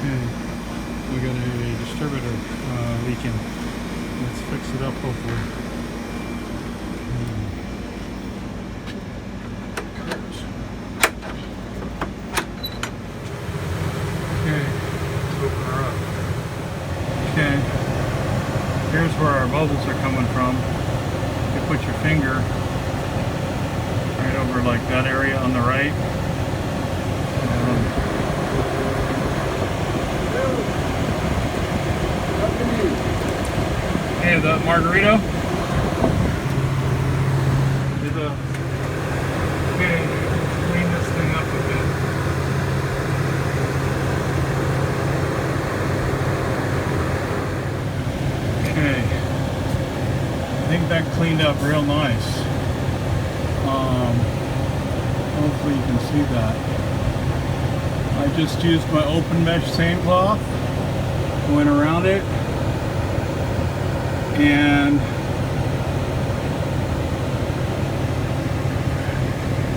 Okay, we got a distributor leaking. Let's fix it up hopefully. Okay, let's open her up. Okay, here's where our bubbles are coming from. You put your finger right over like that area on the right. Hey, the margarito? Okay, clean this thing up a bit. Okay, I think that cleaned up real nice. Hopefully you can see that. I just used my open mesh sandcloth, went around it, and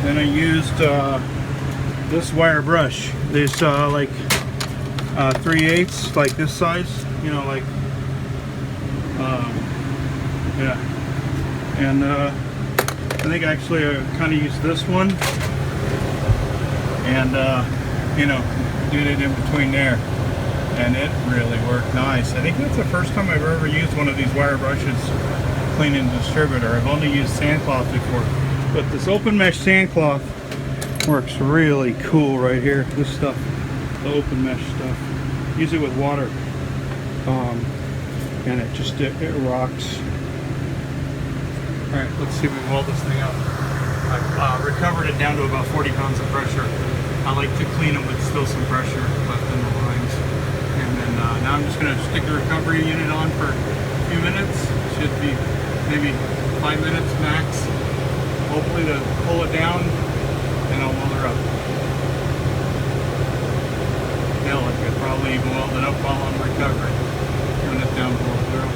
then I used this wire brush. This like 3/8, like this size, you know, like yeah. And I think actually I kind of used this one, and you know, did it in between there, and it really worked nice. I think that's the first time I've ever used one of these wire brushes cleaning the distributor. I've only used sandcloth before, but this open mesh sandcloth works really cool right here. This stuff, the open mesh stuff, use it with water, and it rocks. All right, let's see if we can weld this thing up. I've recovered it down to about 40 pounds of pressure. I like to clean them with still some pressure left in the lines. And then now I'm just going to stick the recovery unit on for a few minutes. Should be maybe 5 minutes max. Hopefully to pull it down, and I'll weld her up. Hell, I could probably even weld it up while I'm recovering. Turn it down below zero.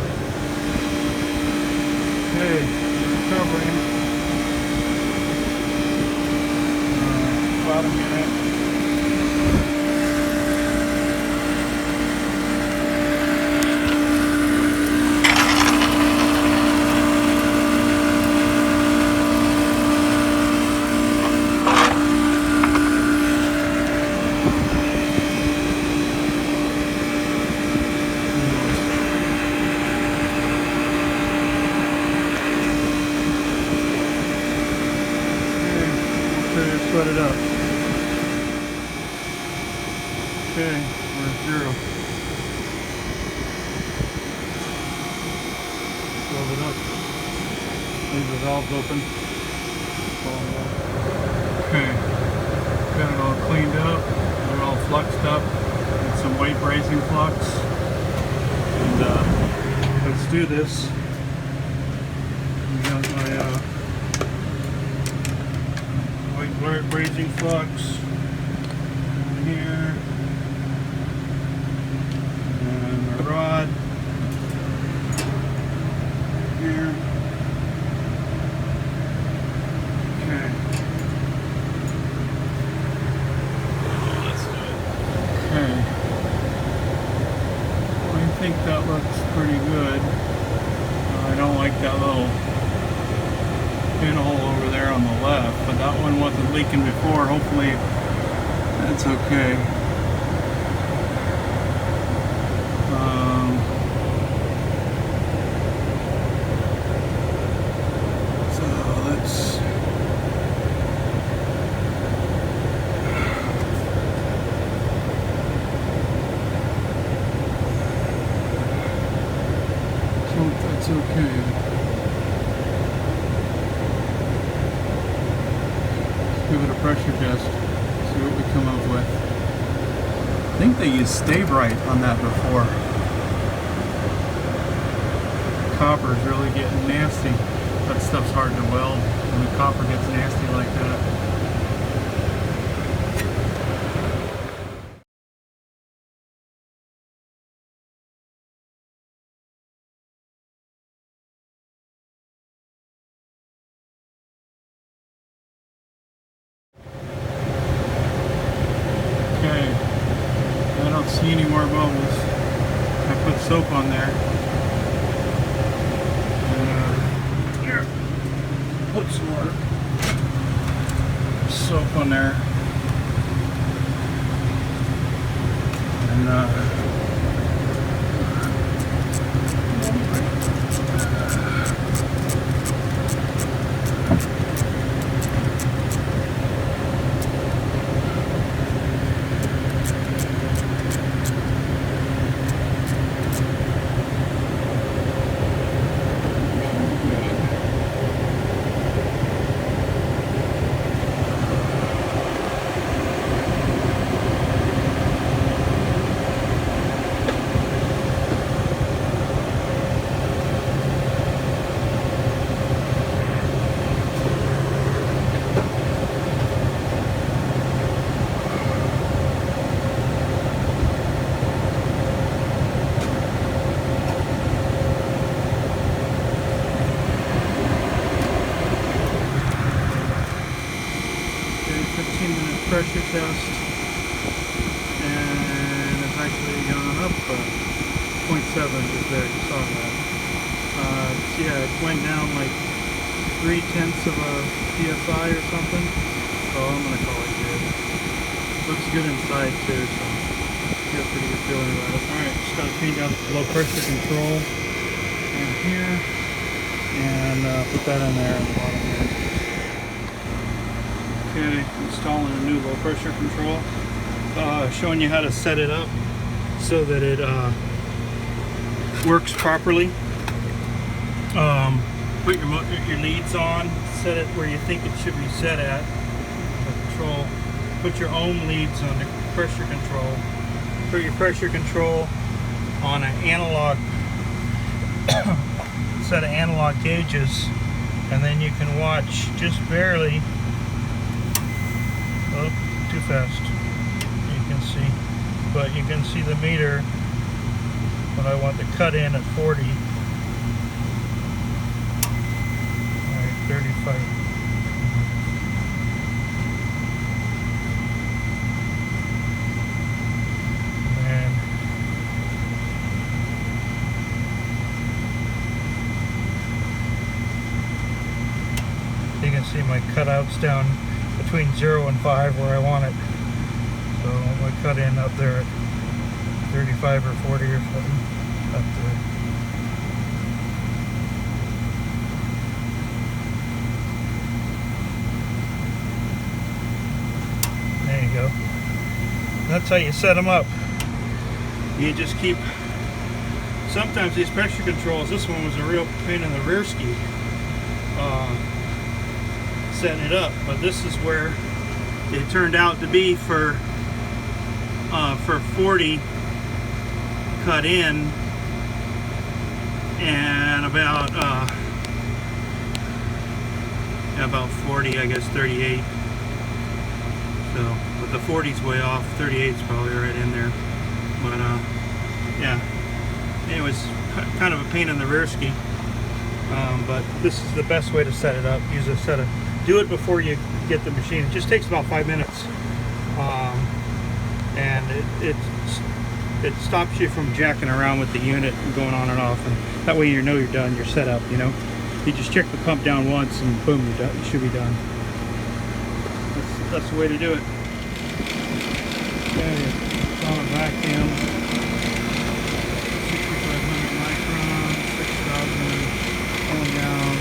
Okay, recovering. About a minute. Set it up. Okay, we're at zero. Close it up. Leave the valves open. Okay, got it all cleaned up, got it all fluxed up with some white brazing flux. And let's do this. We got my white brazing flux here, and my rod here. Okay. Let's do it. Okay. I think that looks pretty good. I don't like that little pinhole over there on the left, but that one wasn't leaking before. Hopefully that's okay. So let's hope that's okay. Give it a pressure test, see what we come up with. I think they used Stay Bright on that before. Copper's really getting nasty. That stuff's hard to weld when the copper gets nasty like that. don't see any more bubbles. I put soap on there. And, here, put some more soap on there. And pressure test, and it's actually gone up 0.7 just there, you saw that. Yeah, it went down like 0.3 of a psi or something, so I'm going to call it good. Looks good inside too, so got a pretty good feeling about it. Alright, just got to change out the low pressure control in here, and put that in there at the bottom here. Okay, installing a new low pressure control. Showing you how to set it up so that it works properly. Put your leads on, set it where you think it should be set at. The control. Put your ohm leads on the pressure control. Put your pressure control on an analog set of analog gauges, and then you can watch just barely. Oh, too fast. You can see, but you can see the meter when I want to cut in at 40. Alright, 35. And you can see my cutouts down between 0 and 5 where I want it. So I cut in up there at 35 or 40 or something up there. There you go. That's how you set them up. You just keep, sometimes these pressure controls, this one was a real pain in the rear ski. Setting it up, but this is where it turned out to be for 40 cut in, and about 40, I guess 38. So, but the 40's way off. 38's probably right in there. But yeah. Anyways, kind of a pain in the rear ski. But this is the best way to set it up. Use a set of. Do it before you get the machine. It just takes about 5 minutes, and it stops you from jacking around with the unit and going on and off. And that way you know you're done. You're set up. You know, you just check the pump down once, and boom, you're done. You should be done. That's the way to do it. Okay, it's on a vacuum. 6,500 microns, 6,000 going down.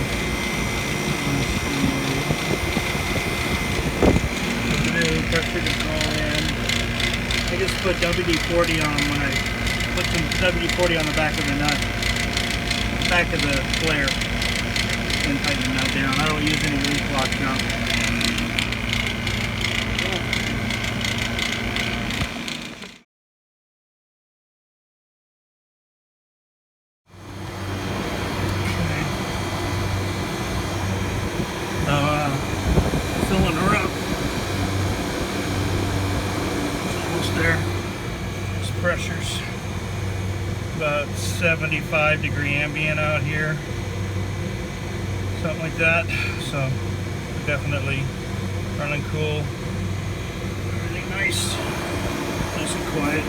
Pressure control in. I just put WD-40 on when I put some WD-40 on the back of the nut, back of the flare, and tighten the nut down. I don't use any leaf lock jump. Filling her up. There, this pressure's about 75 degree ambient out here, something like that. So definitely running cool, everything nice and quiet.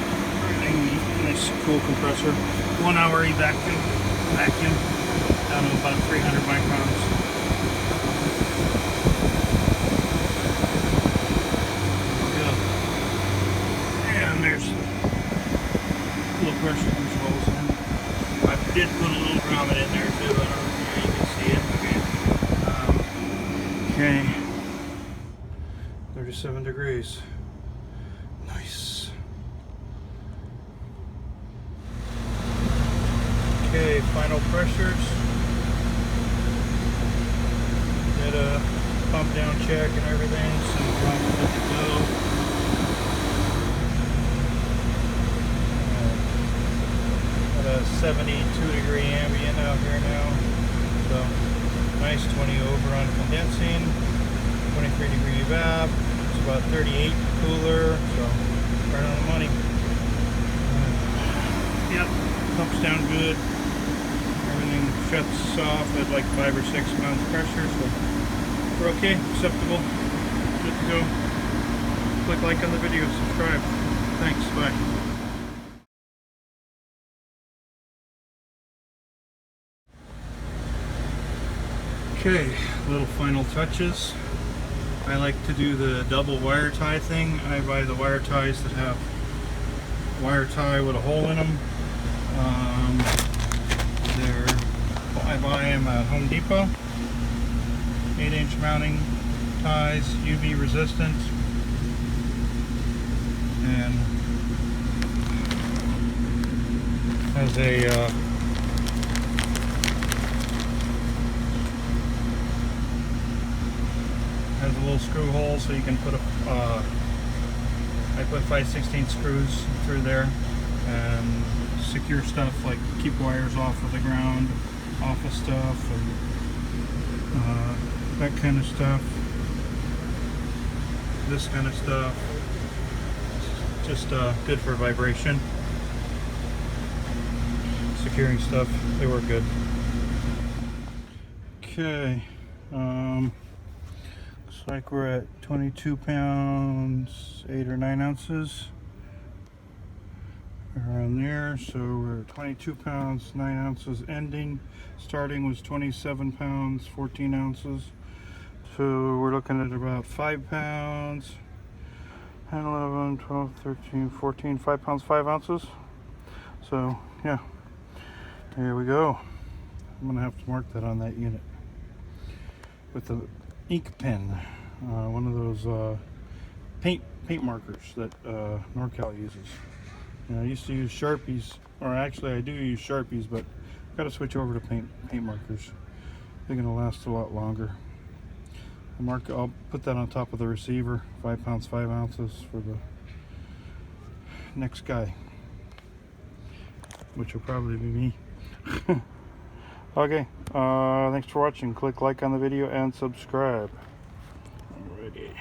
nice cool compressor. 1 hour vacuum down to about 300 microns. And there's little pressure controls in. I did put a little grommet in there too. I don't know if you can see it. Okay. 37 degrees. Nice. Okay, final pressures. Did a pump down check and everything, so I'm good to go. Got a 72-degree ambient out here now. So nice 20 over on condensing, 23-degree evap. It's about 38 cooler, so right on the money. Yep, pumps down good. Everything shuts off at like 5 or 6 pounds pressure, so we're okay, acceptable, good to go. Click like on the video, subscribe. Thanks, bye. Okay, little final touches. I like to do the double wire tie thing. I buy the wire ties that have wire tie with a hole in them. I buy them at Home Depot. 8-inch mounting ties, UV resistant, and has a little screw hole, so you can put I put 5/16 screws through there and secure stuff like keep wires off of the ground, office stuff, and that kind of stuff. This kind of stuff. Just good for vibration. Securing stuff, they work good. Okay. Looks like we're at 22 pounds, 8 or 9 ounces. Around there, so we're at 22 pounds, 9 ounces ending. Starting was 27 pounds, 14 ounces. So we're looking at about 5 pounds, 10, 11, 12, 13, 14, 5 pounds, 5 ounces. So, yeah, there we go. I'm gonna have to mark that on that unit with the ink pen, one of those paint markers that NorCal uses. I used to use Sharpies, or actually I do use Sharpies, but I've got to switch over to paint markers. They're going to last a lot longer. I'll put that on top of the receiver, 5 pounds, 5 ounces for the next guy, which will probably be me. Okay, thanks for watching. Click like on the video and subscribe. Alrighty.